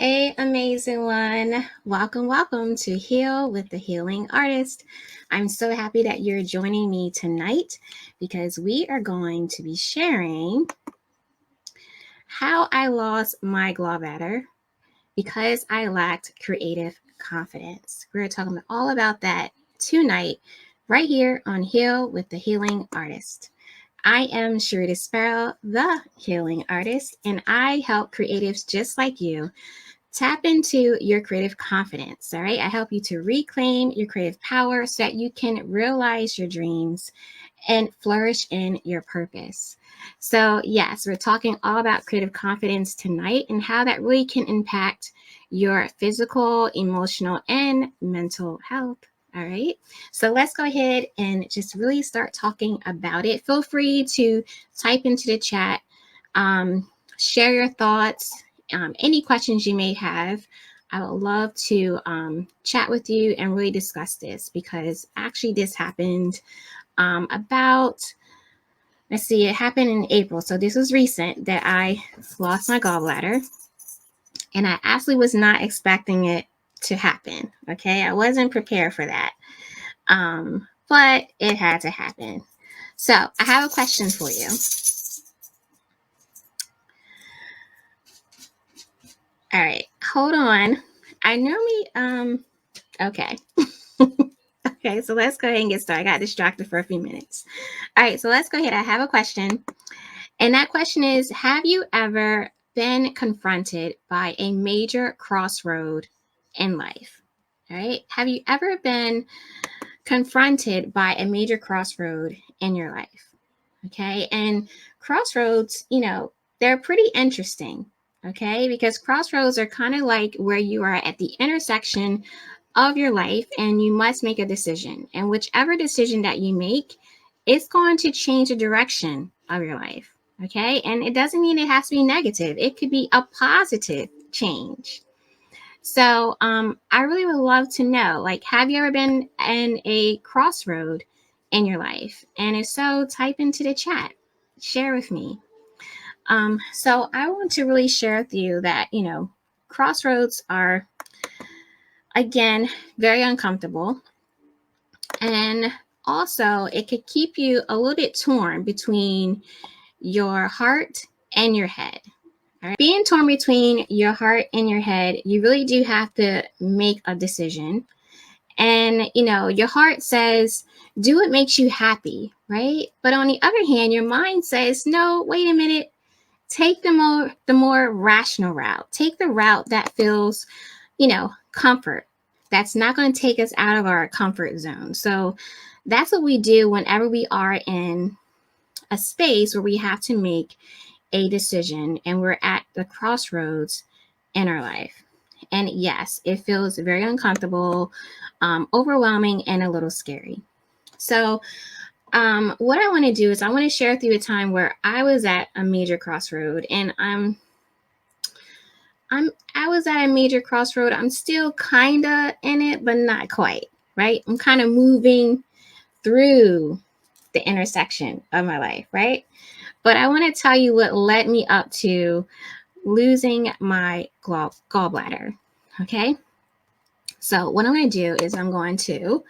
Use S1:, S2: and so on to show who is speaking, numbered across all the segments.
S1: Hey, amazing one. Welcome to Heal with the Healing Artist. I'm so happy that you're joining me tonight because we are going to be sharing how I lost my gallbladder because I lacked creative confidence. We're talking all about that tonight, right here on Heal with the Healing Artist. I am Sherita, the Healing Artist, and I help creatives just like you tap into your creative confidence. All right. I help you to reclaim your creative power so that you can realize your dreams and flourish in your purpose. So, yes, we're talking all about creative confidence tonight and how that really can impact your physical, emotional, and mental health. All right. So let's go ahead and just really start talking about it. Feel free to type into the chat, share your thoughts. Any questions you may have. I would love to chat with you and really discuss this because actually this happened it happened in April. So this was recent that I lost my gallbladder and I absolutely was not expecting it to happen. Okay. I wasn't prepared for that. But it had to happen. So I have a question for you. All right, hold on. I normally, okay. Okay, so let's go ahead and get started. I got distracted for a few minutes. All right, so let's go ahead. I have a question. And that question is, have you ever been confronted by a major crossroad in life? All right. Have you ever been confronted by a major crossroad in your life? Okay. And crossroads, they're pretty interesting. Okay. Because crossroads are kind of like where you are at the intersection of your life and you must make a decision. And whichever decision that you make, it's going to change the direction of your life. Okay. And it doesn't mean it has to be negative, it could be a positive change. So I really would love to know, like, have you ever been in a crossroad in your life? And if so, type into the chat, share with me. So I want to really share with you that, crossroads are, again, very uncomfortable. And also it could keep you a little bit torn between your heart and your head. All right. Being torn between your heart and your head, you really do have to make a decision. And, your heart says, do what makes you happy, right? But on the other hand, your mind says, no, wait a minute, take the more rational route. Take the route that feels, comfort. That's not going to take us out of our comfort zone. So that's what we do whenever we are in a space where we have to make a decision and we're at the crossroads in our life. And yes, it feels very uncomfortable, overwhelming, and a little scary. So what I want to do is I want to share with you a time where I was at a major crossroad, and I was at a major crossroad. I'm still kind of in it, but not quite, right? I'm kind of moving through the intersection of my life, right? But I want to tell you what led me up to losing my gallbladder. Okay. So what I'm going to do is I'm going to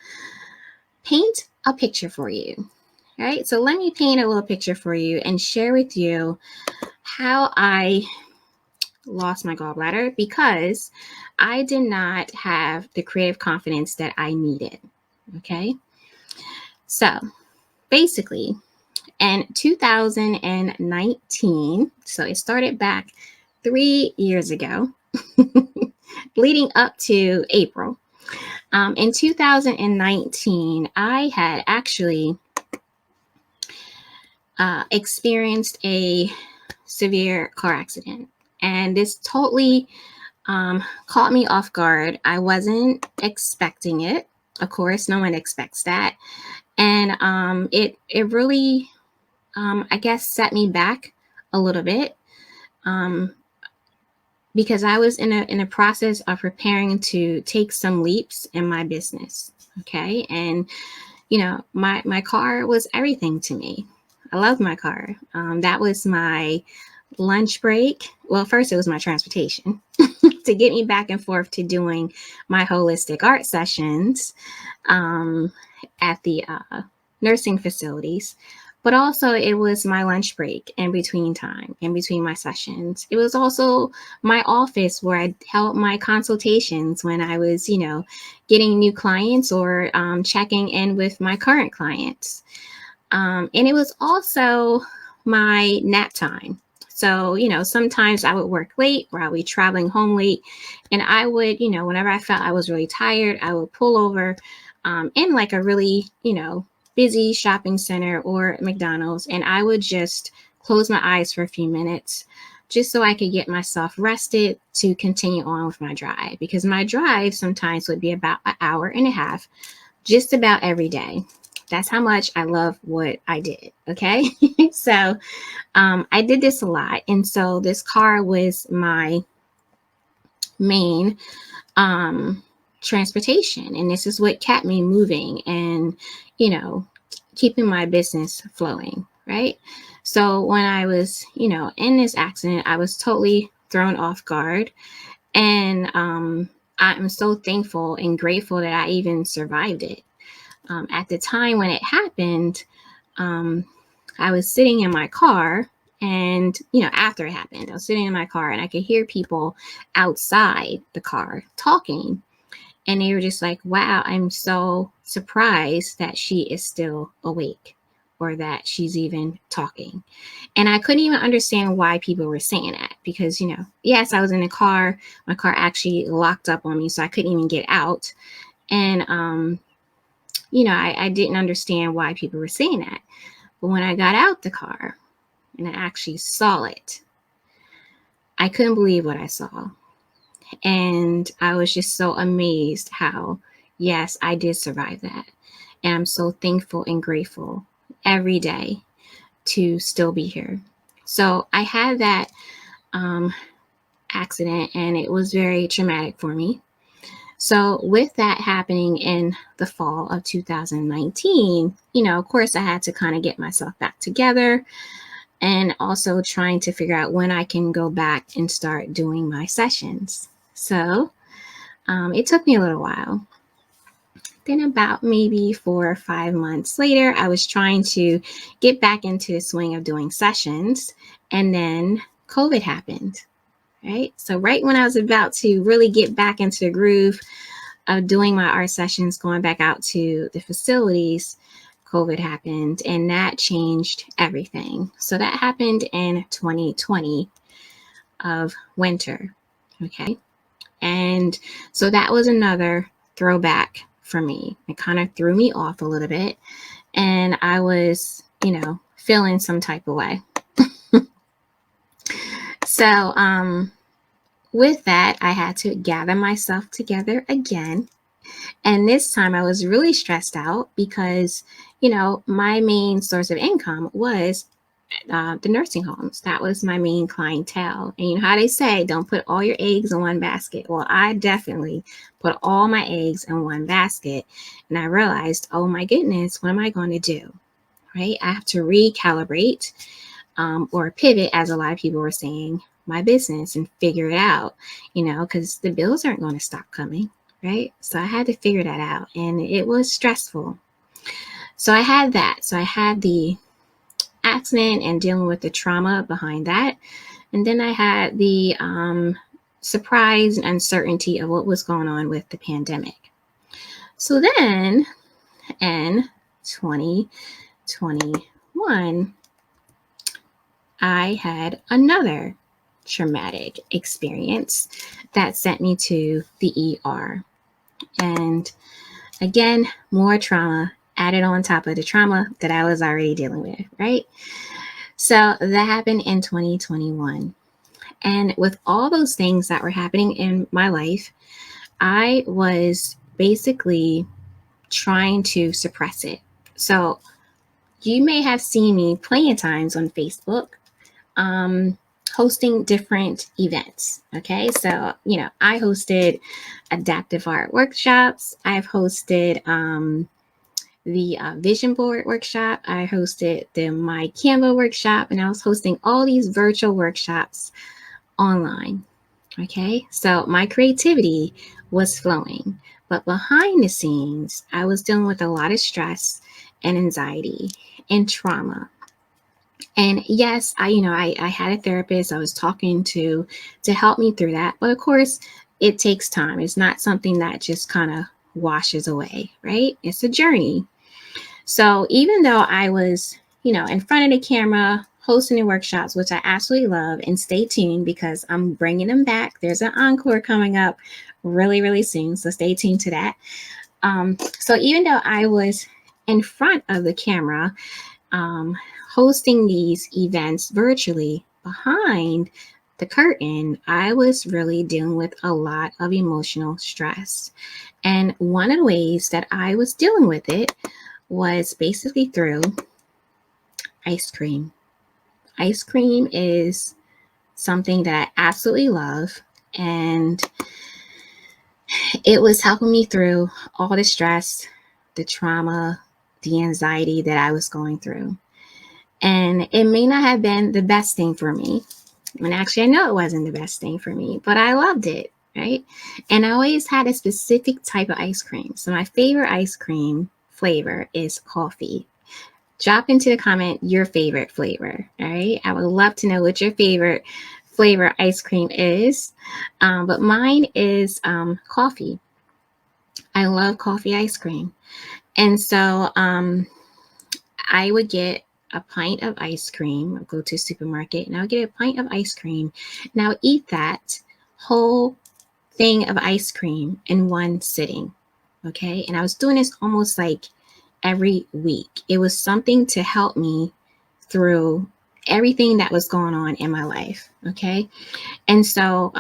S1: paint a picture for you. All right. So let me paint a little picture for you and share with you how I lost my gallbladder because I did not have the creative confidence that I needed. Okay. So basically, in 2019, so it started back 3 years ago, leading up to April. In 2019, I had actually experienced a severe car accident, and this totally caught me off guard. I wasn't expecting it. Of course, no one expects that. And it really, I guess, set me back a little bit because I was in a process of preparing to take some leaps in my business. Okay. And, my car was everything to me. I loved my car. That was my lunch break. Well, first it was my transportation. to get me back and forth to doing my holistic art sessions at the nursing facilities. But also it was my lunch break in between time, in between my sessions. It was also my office where I held my consultations when I was, getting new clients or checking in with my current clients. And it was also my nap time. So, sometimes I would work late or I would be traveling home late. And I would, whenever I felt I was really tired, I would pull over in like a really, busy shopping center or McDonald's. And I would just close my eyes for a few minutes just so I could get myself rested to continue on with my drive. Because my drive sometimes would be about an hour and a half, just about every day. That's how much I love what I did. Okay. So I did this a lot. And so this car was my main transportation. And this is what kept me moving and, keeping my business flowing. Right. So when I was, in this accident, I was totally thrown off guard. And I'm so thankful and grateful that I even survived it. At the time when it happened, I was sitting in my car and, after it happened, I was sitting in my car and I could hear people outside the car talking. And they were just like, wow, I'm so surprised that she is still awake or that she's even talking. And I couldn't even understand why people were saying that because, yes, I was in the car. My car actually locked up on me, so I couldn't even get out. And, I didn't understand why people were saying that. But when I got out the car and I actually saw it, I couldn't believe what I saw. And I was just so amazed how, yes, I did survive that. And I'm so thankful and grateful every day to still be here. So I had that accident and it was very traumatic for me. So with that happening in the fall of 2019, of course, I had to kind of get myself back together and also trying to figure out when I can go back and start doing my sessions. So it took me a little while. Then about maybe 4 or 5 months later, I was trying to get back into the swing of doing sessions. And then COVID happened, right? So right when I was about to really get back into the groove of doing my art sessions, going back out to the facilities, COVID happened and that changed everything. So that happened in 2020 of winter, okay? And so that was another throwback for me. It kind of threw me off a little bit and I was, feeling some type of way. So with that, I had to gather myself together again. And this time I was really stressed out because, my main source of income was the nursing homes. That was my main clientele. And you know how they say, don't put all your eggs in one basket. Well, I definitely put all my eggs in one basket. And I realized, oh my goodness, what am I going to do? Right? I have to recalibrate or pivot, as a lot of people were saying, my business and figure it out, because the bills aren't going to stop coming. Right? So I had to figure that out. And it was stressful. So I had that. So I had the accident and dealing with the trauma behind that. And then I had the surprise and uncertainty of what was going on with the pandemic. So then in 2021, I had another traumatic experience that sent me to the ER. And again, more trauma added on top of the trauma that I was already dealing with, right? So that happened in 2021. And with all those things that were happening in my life, I was basically trying to suppress it. So you may have seen me plenty of times on Facebook, hosting different events. Okay. So, I hosted adaptive art workshops. I've hosted, the vision board workshop. I hosted the My Canva workshop, and I was hosting all these virtual workshops online. Okay, so my creativity was flowing, but behind the scenes, I was dealing with a lot of stress and anxiety and trauma. And yes, I had a therapist I was talking to help me through that. But of course, it takes time. It's not something that just kind of washes away, right? It's a journey. So even though I was, in front of the camera, hosting the workshops, which I absolutely love, and stay tuned because I'm bringing them back. There's an encore coming up really, really soon. So stay tuned to that. So even though I was in front of the camera, um, hosting these events virtually, behind the curtain, I was really dealing with a lot of emotional stress. And one of the ways that I was dealing with it was basically through ice cream. Ice cream is something that I absolutely love, and it was helping me through all the stress, the trauma, the anxiety that I was going through. And it may not have been the best thing for me. And actually, I know it wasn't the best thing for me, but I loved it, right? And I always had a specific type of ice cream. So my favorite ice cream flavor is coffee. Drop into the comment your favorite flavor, all right? I would love to know what your favorite flavor ice cream is. But mine is coffee. I love coffee ice cream. And so I would get a pint of ice cream. I'll go to a supermarket and I'll get a pint of ice cream. And I'll eat that whole thing of ice cream in one sitting. Okay. And I was doing this almost like every week. It was something to help me through everything that was going on in my life. Okay. And so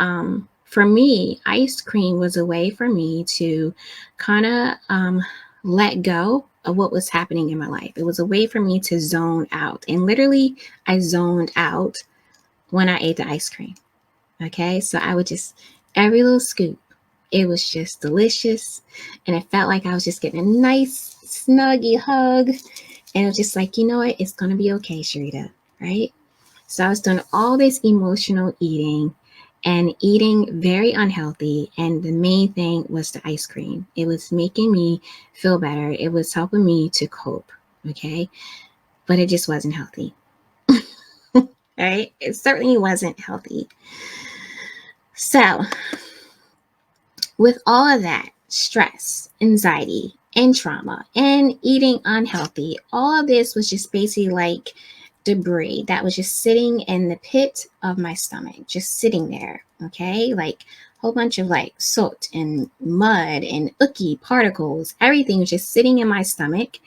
S1: for me, ice cream was a way for me to kind of let go of what was happening in my life. It was a way for me to zone out. And literally, I zoned out when I ate the ice cream. Okay. So I would just, every little scoop, it was just delicious. And it felt like I was just getting a nice, snuggy hug. And it was just like, you know what? It's going to be okay, Sherita. Right. So I was doing all this emotional eating and eating very unhealthy. And the main thing was the ice cream. It was making me feel better. It was helping me to cope. Okay. But it just wasn't healthy. Right. It certainly wasn't healthy. So with all of that stress, anxiety, and trauma, and eating unhealthy, all of this was just basically like debris that was just sitting in the pit of my stomach, just sitting there. Okay. Like a whole bunch of like soot and mud and ooky particles. Everything was just sitting in my stomach.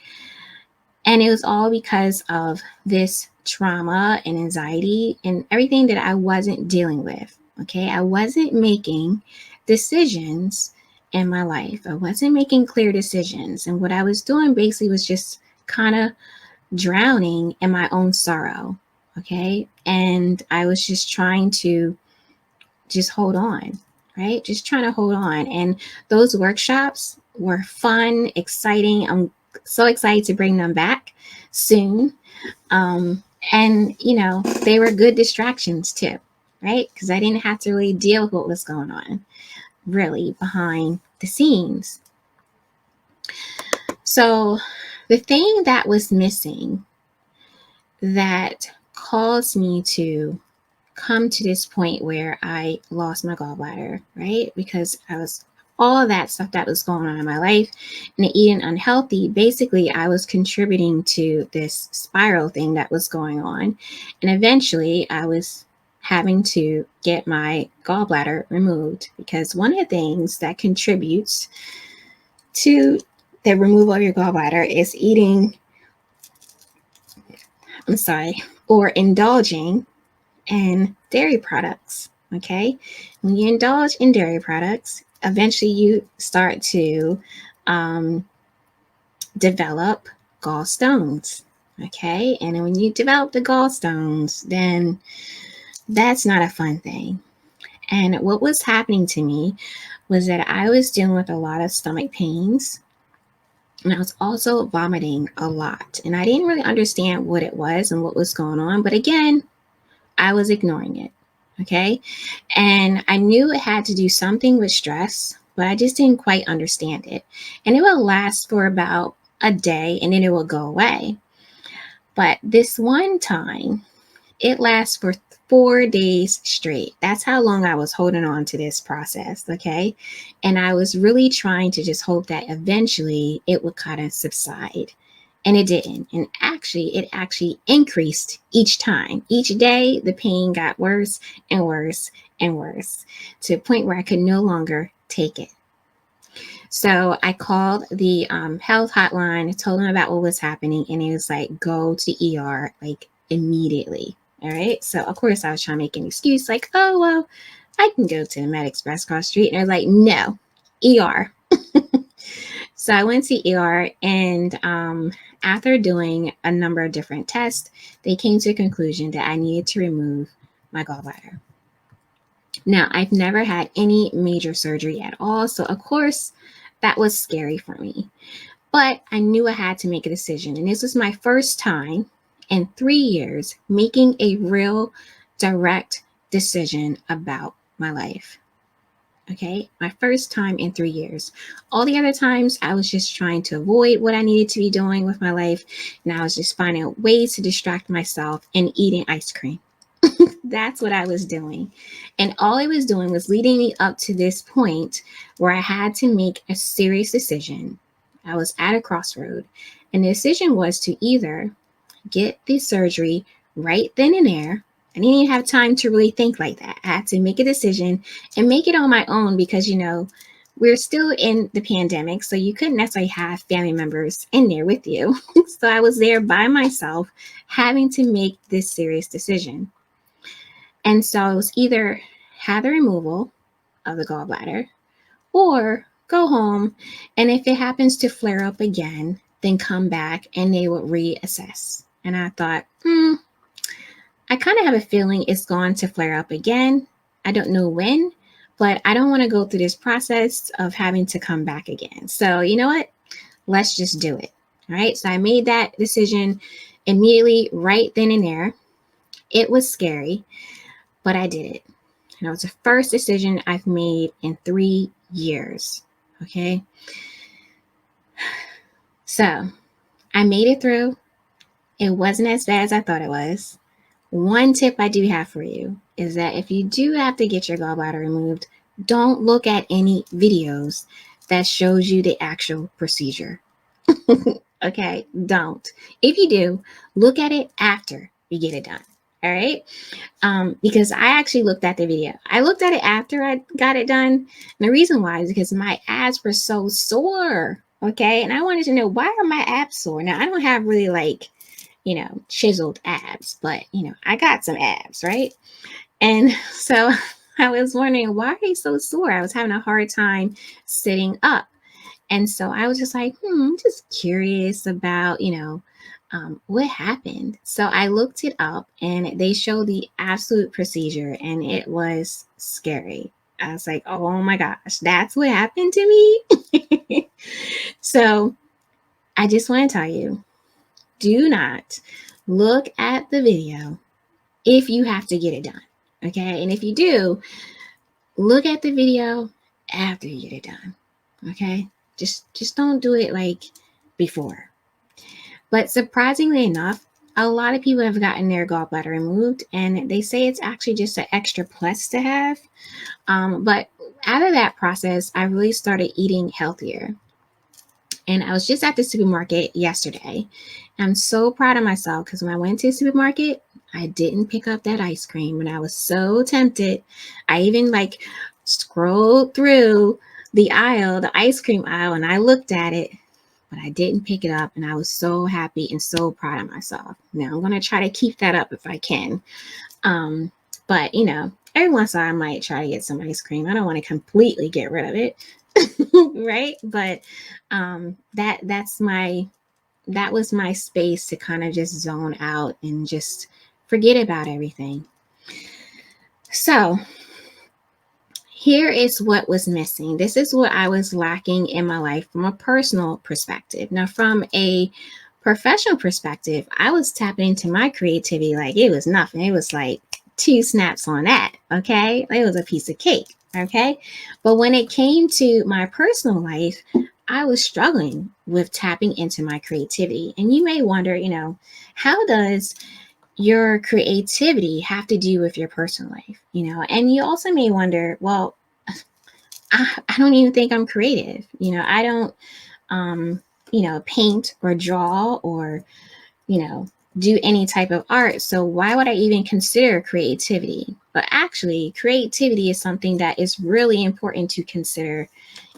S1: And it was all because of this trauma and anxiety and everything that I wasn't dealing with. Okay. I wasn't making decisions in my life. I wasn't making clear decisions. And what I was doing basically was just kind of drowning in my own sorrow. Okay. And I was just trying to just hold on, right? Just trying to hold on. And those workshops were fun, exciting. I'm so excited to bring them back soon. And, they were good distractions too, right? Because I didn't have to really deal with what was going on really behind the scenes. So the thing that was missing that caused me to come to this point where I lost my gallbladder, right? Because I was all of that stuff that was going on in my life and eating unhealthy, basically I was contributing to this spiral thing that was going on. And eventually I was having to get my gallbladder removed because one of the things that contributes to the removal of your gallbladder is or indulging in dairy products. Okay. When you indulge in dairy products, eventually you start to develop gallstones. Okay. And when you develop the gallstones, then that's not a fun thing. And what was happening to me was that I was dealing with a lot of stomach pains. And I was also vomiting a lot. And I didn't really understand what it was and what was going on. But again, I was ignoring it. Okay. And I knew it had to do something with stress, but I just didn't quite understand it. And it would last for about a day and then it would go away. But this one time, it lasts for 4 days straight. That's how long I was holding on to this process. Okay. And I was really trying to just hope that eventually it would kind of subside. And it didn't. And it actually increased each time. Each day, the pain got worse and worse and worse to the point where I could no longer take it. So I called the health hotline, told them about what was happening, and it was like, go to ER like immediately. All right. So of course I was trying to make an excuse like, oh, well, I can go to the Med Express across the street. And they're like, no, ER. So I went to ER, and after doing a number of different tests, they came to a conclusion that I needed to remove my gallbladder. Now, I've never had any major surgery at all. So of course, that was scary for me. But I knew I had to make a decision. And this was my first time in 3 years making a real direct decision about my life. Okay, my first time in 3 years. All the other times, I was just trying to avoid what I needed to be doing with my life. And I was just finding ways to distract myself and eating ice cream. That's what I was doing. And all I was doing was leading me up to this point where I had to make a serious decision. I was at a crossroad, and the decision was to either get the surgery right then and there. I didn't even have time to really think like that. I had to make a decision and make it on my own because, we're still in the pandemic, so you couldn't necessarily have family members in there with you. So I was there by myself having to make this serious decision. And so it was either have the removal of the gallbladder or go home. And if it happens to flare up again, then come back and they would reassess. And I thought, I kind of have a feeling it's going to flare up again. I don't know when, but I don't want to go through this process of having to come back again. So you know what? Let's just do it. All right. So I made that decision immediately right then and there. It was scary, but I did it. And it was the first decision I've made in 3 years. Okay. So I made it through. It wasn't as bad as I thought it was. One tip I do have for you is that if you do have to get your gallbladder removed, don't look at any videos that shows you the actual procedure. Okay, don't. If you do, look at it after you get it done. All right. Because I actually looked at the video. I looked at it after I got it done. And the reason why is because my abs were so sore. Okay. And I wanted to know, why are my abs sore? Now, I don't have really chiseled abs, but, I got some abs, right? And so I was wondering, why are they so sore? I was having a hard time sitting up. And so I was just like, I'm just curious about, what happened. So I looked it up and they showed the absolute procedure and it was scary. I was like, oh my gosh, that's what happened to me. So I just want to tell you, do not look at the video if you have to get it done. Okay. And if you do, look at the video after you get it done. Okay. Just don't do it like before. But surprisingly enough, a lot of people have gotten their gallbladder removed, and they say it's actually just an extra plus to have. But out of that process, I really started eating healthier. And I was just at the supermarket yesterday. I'm so proud of myself because when I went to the supermarket, I didn't pick up that ice cream, and I was so tempted. I even scrolled through the ice cream aisle, and I looked at it, but I didn't pick it up. And I was so happy and so proud of myself. Now I'm going to try to keep that up if I can. But every once in a while I might try to get some ice cream. I don't want to completely get rid of it. Right. But that was my space to kind of just zone out and just forget about everything. So here is what was missing. This is what I was lacking in my life from a personal perspective. Now, from a professional perspective, I was tapping into my creativity like it was nothing. It was like 2 snaps on that. Okay. It was a piece of cake. Okay. But when it came to my personal life, I was struggling with tapping into my creativity. And you may wonder, how does your creativity have to do with your personal life? And you also may wonder, well, I don't even think I'm creative. I don't, paint or draw or, you know, do any type of art. So why would I even consider creativity? But actually, creativity is something that is really important to consider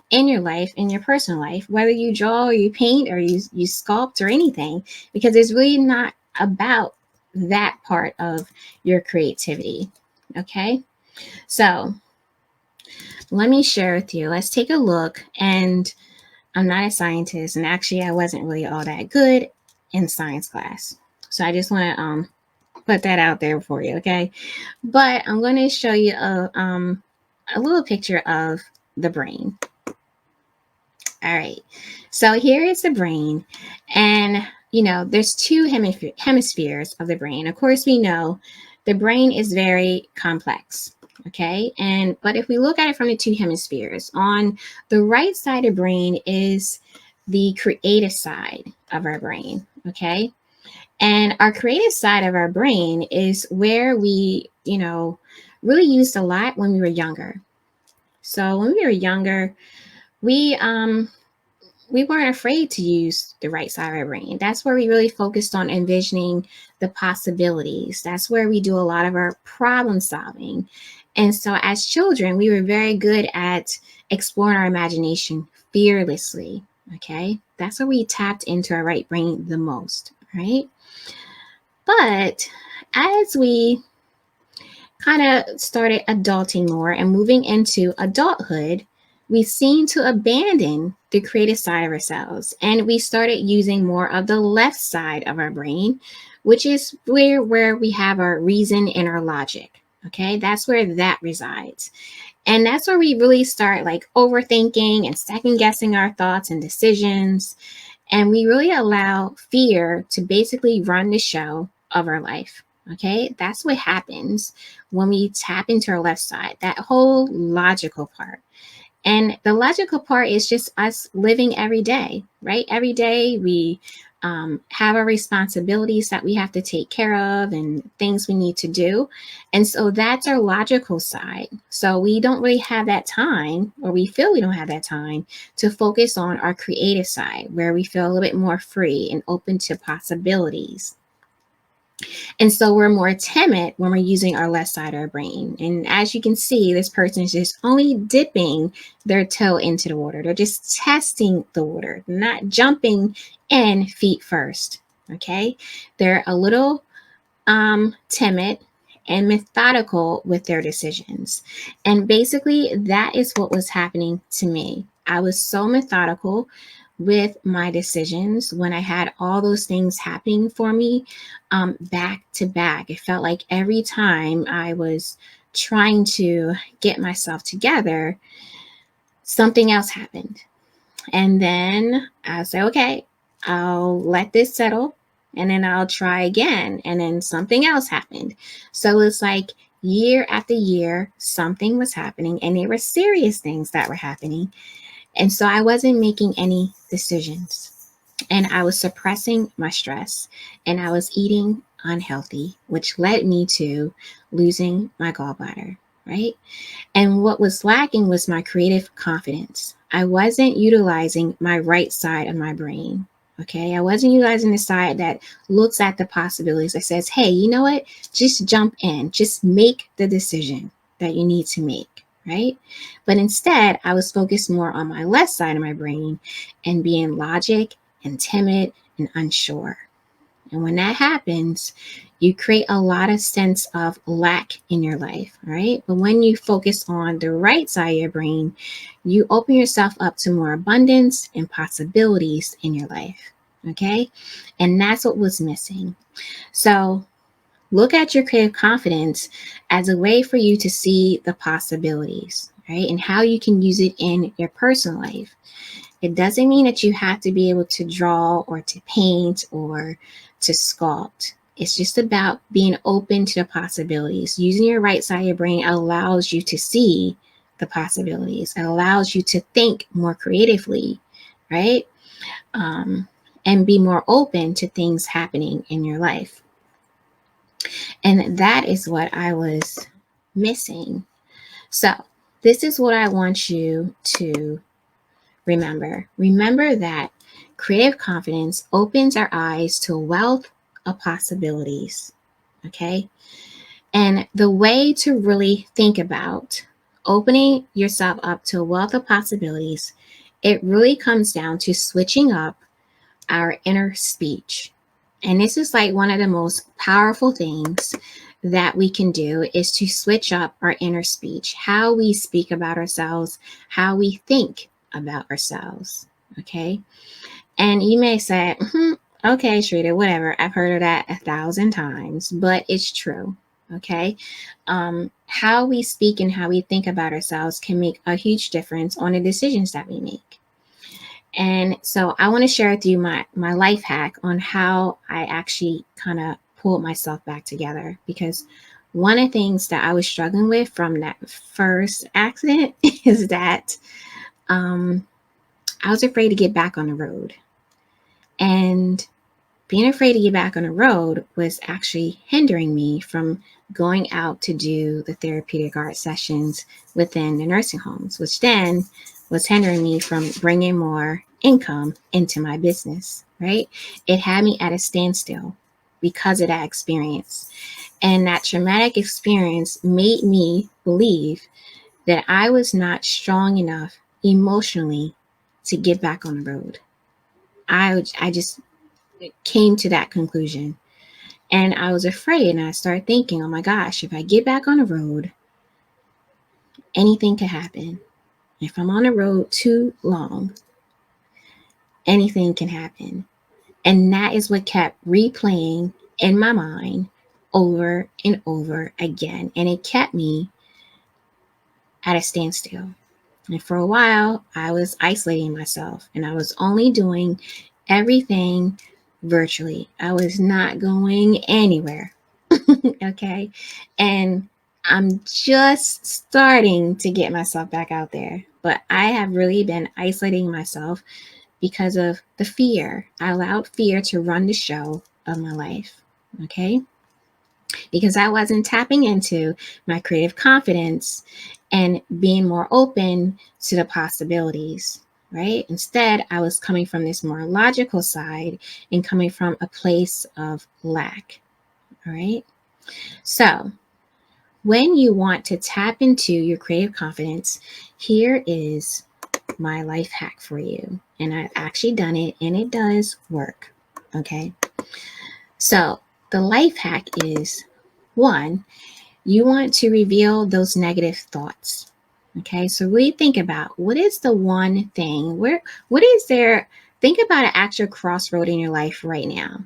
S1: in your life, in your personal life, whether you draw or you paint or you sculpt or anything, because it's really not about that part of your creativity. Okay. So let me share with you. Let's take a look. And I'm not a scientist, and actually, I wasn't really all that good in science class. So I just want to put that out there for you, okay? But I'm going to show you a little picture of the brain. All right. So here is the brain, and there's two hemispheres of the brain. Of course, we know the brain is very complex. Okay. But if we look at it from the two hemispheres, on the right side of the brain is the creative side of our brain. Okay. And our creative side of our brain is where we, really used a lot when we were younger. So when we were younger, we weren't afraid to use the right side of our brain. That's where we really focused on envisioning the possibilities. That's where we do a lot of our problem solving. And so as children, we were very good at exploring our imagination fearlessly. Okay. That's where we tapped into our right brain the most. Right. But as we kind of started adulting more and moving into adulthood, we seemed to abandon the creative side of ourselves, and we started using more of the left side of our brain, which is where we have our reason and our logic. Okay, that's where that resides. And that's where we really start like overthinking and second guessing our thoughts and decisions. And we really allow fear to basically run the show of our life. Okay, that's what happens when we tap into our left side, that whole logical part. And the logical part is just us living every day, right? Every day we have our responsibilities that we have to take care of and things we need to do. And so that's our logical side. So we don't really have that time, or we feel we don't have that time to focus on our creative side, where we feel a little bit more free and open to possibilities. And so we're more timid when we're using our left side of our brain. And as you can see, this person is just only dipping their toe into the water. They're just testing the water, not jumping in feet first. Okay. They're a little timid and methodical with their decisions. And basically, that is what was happening to me. I was so methodical with my decisions when I had all those things happening for me back to back. It felt like every time I was trying to get myself together, something else happened. And then I'll say, okay, I'll let this settle, and then I'll try again. And then something else happened. So it's like year after year, something was happening, and they were serious things that were happening. And so I wasn't making any decisions, and I was suppressing my stress, and I was eating unhealthy, which led me to losing my gallbladder, right? And what was lacking was my creative confidence. I wasn't utilizing my right side of my brain. Okay. I wasn't utilizing the side that looks at the possibilities, that says, hey, you know what? Just jump in, just make the decision that you need to make. Right. But instead, I was focused more on my left side of my brain and being logic and timid and unsure. And when that happens, you create a lot of sense of lack in your life, right? But when you focus on the right side of your brain, you open yourself up to more abundance and possibilities in your life, okay? And that's what was missing. So look at your creative confidence as a way for you to see the possibilities, right? And how you can use it in your personal life. It doesn't mean that you have to be able to draw or to paint or to sculpt. It's just about being open to the possibilities. Using your right side of your brain allows you to see the possibilities. It allows you to think more creatively, right? And be more open to things happening in your life. And that is what I was missing. So, this is what I want you to remember. Remember that creative confidence opens our eyes to a wealth of possibilities. Okay? And the way to really think about opening yourself up to a wealth of possibilities, it really comes down to switching up our inner speech. And this is like one of the most powerful things that we can do is to switch up our inner speech, how we speak about ourselves, how we think about ourselves. Okay. And you may say, okay, Sherita, whatever. I've heard of that 1,000 times, but it's true. Okay. How we speak and how we think about ourselves can make a huge difference on the decisions that we make. And so I want to share with you my life hack on how I actually kind of pulled myself back together, because one of the things that I was struggling with from that first accident is that I was afraid to get back on the road. And being afraid to get back on the road was actually hindering me from going out to do the therapeutic art sessions within the nursing homes, which then was hindering me from bringing more income into my business, right? It had me at a standstill because of that experience. And that traumatic experience made me believe that I was not strong enough emotionally to get back on the road. I just came to that conclusion. And I was afraid, and I started thinking, oh my gosh, if I get back on the road, anything could happen. If I'm on the road too long, anything can happen. And that is what kept replaying in my mind over and over again. And it kept me at a standstill. And for a while, I was isolating myself, and I was only doing everything virtually. I was not going anywhere. Okay. And I'm just starting to get myself back out there. But I have really been isolating myself because of the fear. I allowed fear to run the show of my life. Okay. Because I wasn't tapping into my creative confidence and being more open to the possibilities, right? Instead, I was coming from this more logical side and coming from a place of lack. All right. So, when you want to tap into your creative confidence, here is my life hack for you. And I've actually done it, and it does work. Okay. So, the life hack is, one, you want to reveal those negative thoughts. Okay, so really think about what is the one thing, what is there, think about an actual crossroad in your life right now.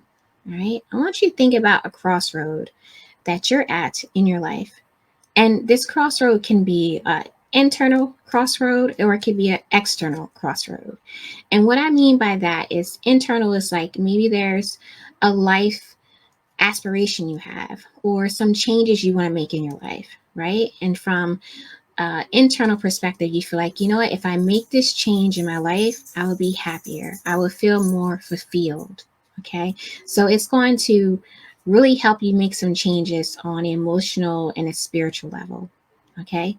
S1: All right, I want you to think about a crossroad that you're at in your life. And this crossroad can be an internal crossroad, or it could be an external crossroad. And what I mean by that is internal is like maybe there's a life aspiration you have, or some changes you want to make in your life, right? And from internal perspective, you feel like, you know what, if I make this change in my life, I will be happier. I will feel more fulfilled. Okay. So it's going to really help you make some changes on an emotional and a spiritual level. Okay.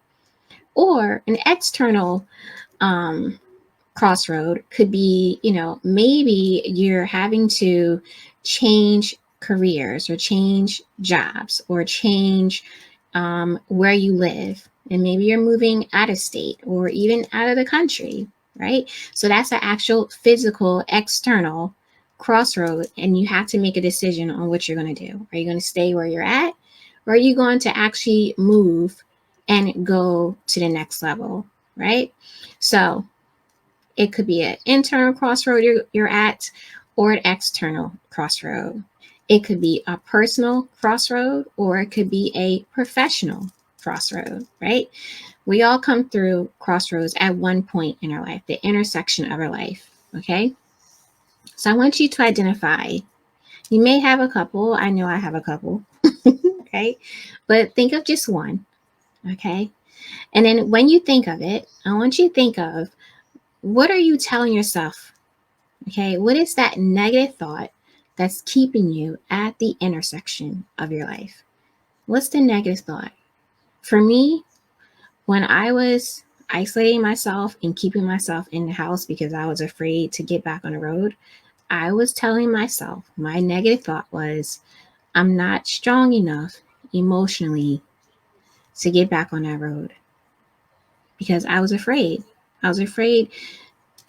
S1: Or an external crossroad could be, maybe you're having to change careers or change jobs or change where you live. And maybe you're moving out of state or even out of the country, right? So that's an actual physical external crossroad. And you have to make a decision on what you're going to do. Are you going to stay where you're at? Or are you going to actually move and go to the next level, right? So it could be an internal crossroad you're at, or an external crossroad. It could be a personal crossroad, or it could be a professional crossroad, right? We all come through crossroads at one point in our life, the intersection of our life, okay? So I want you to identify You may have a couple. I know I have a couple. Okay. But think of just one. Okay. And then when you think of it, I want you to think of, what are you telling yourself? Okay. What is that negative thought that's keeping you at the intersection of your life? What's the negative thought? For me, when I was isolating myself and keeping myself in the house because I was afraid to get back on the road, I was telling myself, my negative thought was, I'm not strong enough emotionally to get back on that road, because I was afraid. I was afraid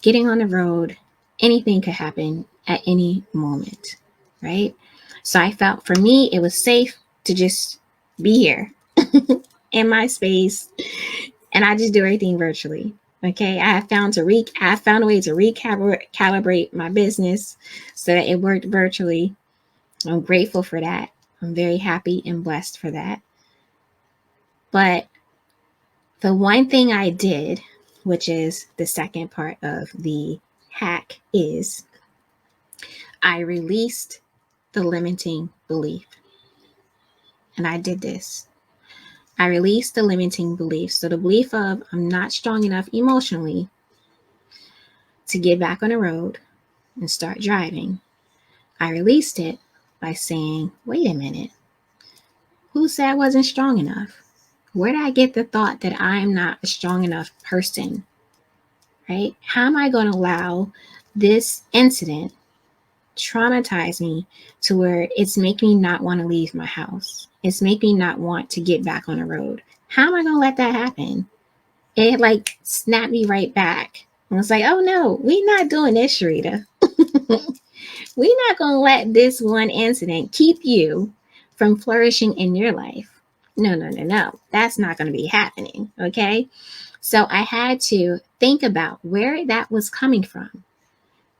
S1: getting on the road, anything could happen at any moment, right? So I felt, for me, it was safe to just be here in my space, and I just do everything virtually. Okay, I found a way to recalibrate my business so that it worked virtually. I'm grateful for that. I'm very happy and blessed for that. But the one thing I did, which is the second part of the hack, is I released the limiting belief. And I did this. I released the limiting belief. So the belief of, I'm not strong enough emotionally to get back on the road and start driving. I released it by saying, wait a minute, who said I wasn't strong enough? Where did I get the thought that I'm not a strong enough person? Right? How am I going to allow this incident traumatize me to where it's making me not want to leave my house? It's making me not want to get back on the road. How am I going to let that happen? It like snapped me right back. And it's like, oh no, we're not doing this, Sherita. We're not going to let this one incident keep you from flourishing in your life. No, no, no, no. That's not going to be happening. Okay. So I had to think about where that was coming from.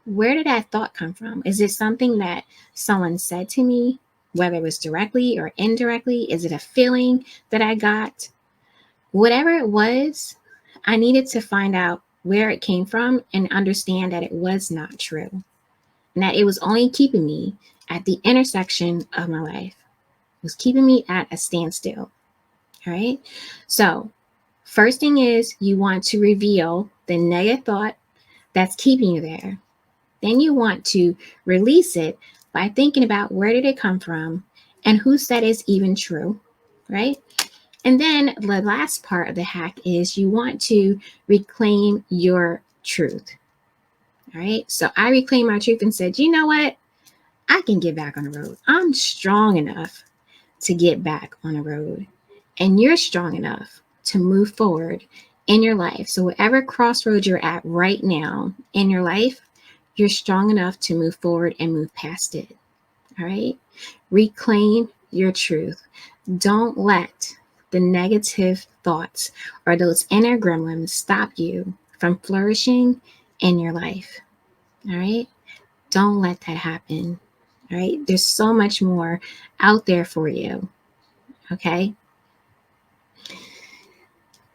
S1: Where did that thought come from? Is it something that someone said to me, whether it was directly or indirectly? Is it a feeling that I got? Whatever it was, I needed to find out where it came from and understand that it was not true, and that it was only keeping me at the intersection of my life. It was keeping me at a standstill. All right. So first thing is, you want to reveal the negative thought that's keeping you there. Then you want to release it by thinking about, where did it come from and who said it's even true, right? And then the last part of the hack is, you want to reclaim your truth. All right. So I reclaimed my truth and said, you know what? I can get back on the road. I'm strong enough to get back on the road. And you're strong enough to move forward in your life. So whatever crossroads you're at right now in your life, you're strong enough to move forward and move past it. All right. Reclaim your truth. Don't let the negative thoughts or those inner gremlins stop you from flourishing in your life. All right. Don't let that happen. All right. There's so much more out there for you. Okay.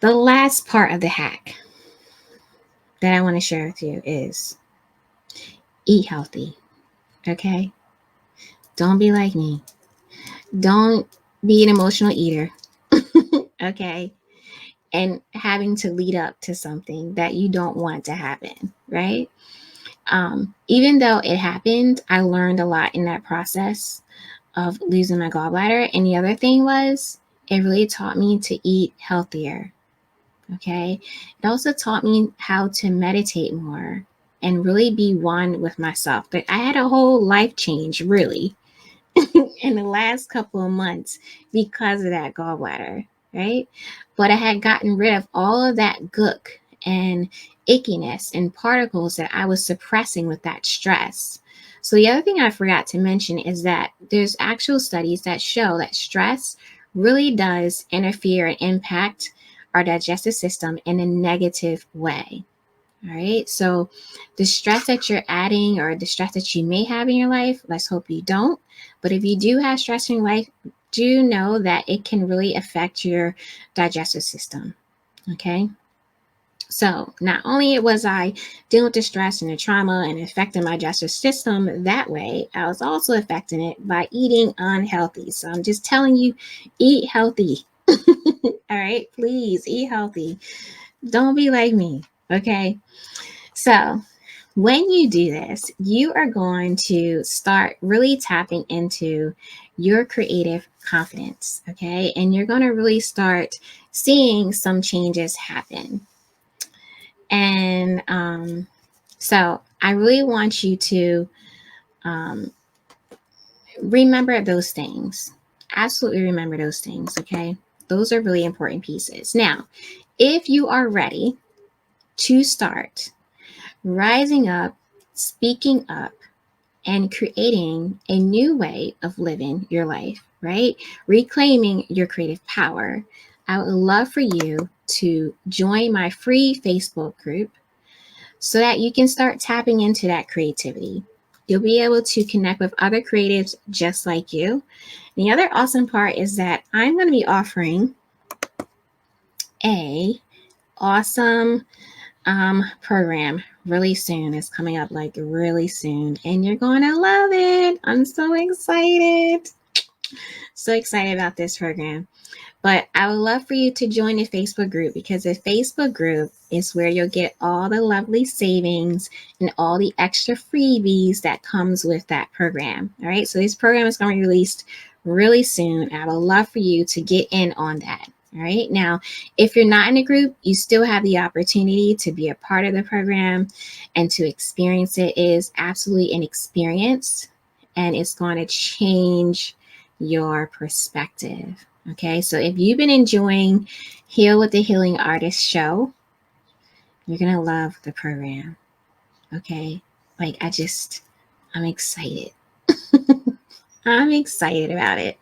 S1: The last part of the hack that I want to share with you is, eat healthy. Okay. Don't be like me. Don't be an emotional eater. Okay. And having to lead up to something that you don't want to happen. Right. Even though it happened, I learned a lot in that process of losing my gallbladder. And the other thing was, it really taught me to eat healthier. Okay. It also taught me how to meditate more and really be one with myself. But I had a whole life change, really, in the last couple of months because of that gallbladder, right? But I had gotten rid of all of that gook and ickiness and particles that I was suppressing with that stress. So the other thing I forgot to mention is that there's actual studies that show that stress really does interfere and impact our digestive system in a negative way. All right. So the stress that you're adding, or the stress that you may have in your life, let's hope you don't. But if you do have stress in your life, do know that it can really affect your digestive system. Okay. So not only was I dealing with the stress and the trauma and affecting my digestive system that way, I was also affecting it by eating unhealthy. So I'm just telling you, eat healthy. All right, please eat healthy. Don't be like me. Okay. So when you do this, you are going to start really tapping into your creative confidence. Okay. And you're going to really start seeing some changes happen. And so I really want you to remember those things. Absolutely remember those things. Okay. Those are really important pieces. Now, if you are ready to start rising up, speaking up, and creating a new way of living your life, right? Reclaiming your creative power, I would love for you to join my free Facebook group so that you can start tapping into that creativity. You'll be able to connect with other creatives just like you. The other awesome part is that I'm going to be offering a awesome program really soon. It's coming up like really soon, and you're going to love it. I'm so excited. So excited about this program. But I would love for you to join the Facebook group, because the Facebook group is where you'll get all the lovely savings and all the extra freebies that comes with that program. All right. So this program is going to be released really soon. I would love for you to get in on that. All right. Now, if you're not in a group, you still have the opportunity to be a part of the program and to experience it. It is absolutely an experience, and it's going to change your perspective. Okay, so if you've been enjoying Heal with the Healing Artist show, you're going to love the program. Okay, like I'm excited. I'm excited about it.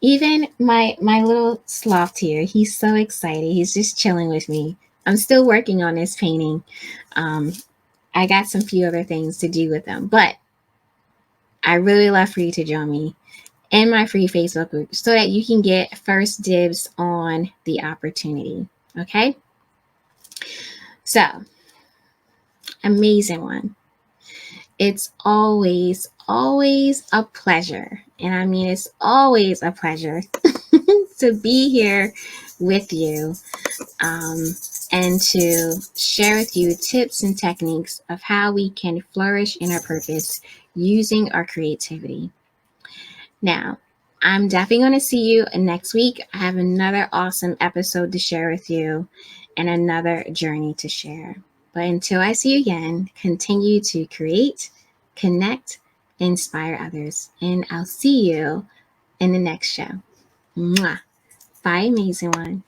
S1: Even my little sloth here, he's so excited. He's just chilling with me. I'm still working on this painting. I got some few other things to do with them, but I really love for you to join me in my free Facebook group so that you can get first dibs on the opportunity. Okay? So, amazing one. It's always a pleasure. And I mean, it's always a pleasure to be here with you and to share with you tips and techniques of how we can flourish in our purpose using our creativity. Now, I'm definitely going to see you next week. I have another awesome episode to share with you and another journey to share. But until I see you again, continue to create, connect, inspire others. And I'll see you in the next show. Mwah. Bye, amazing one.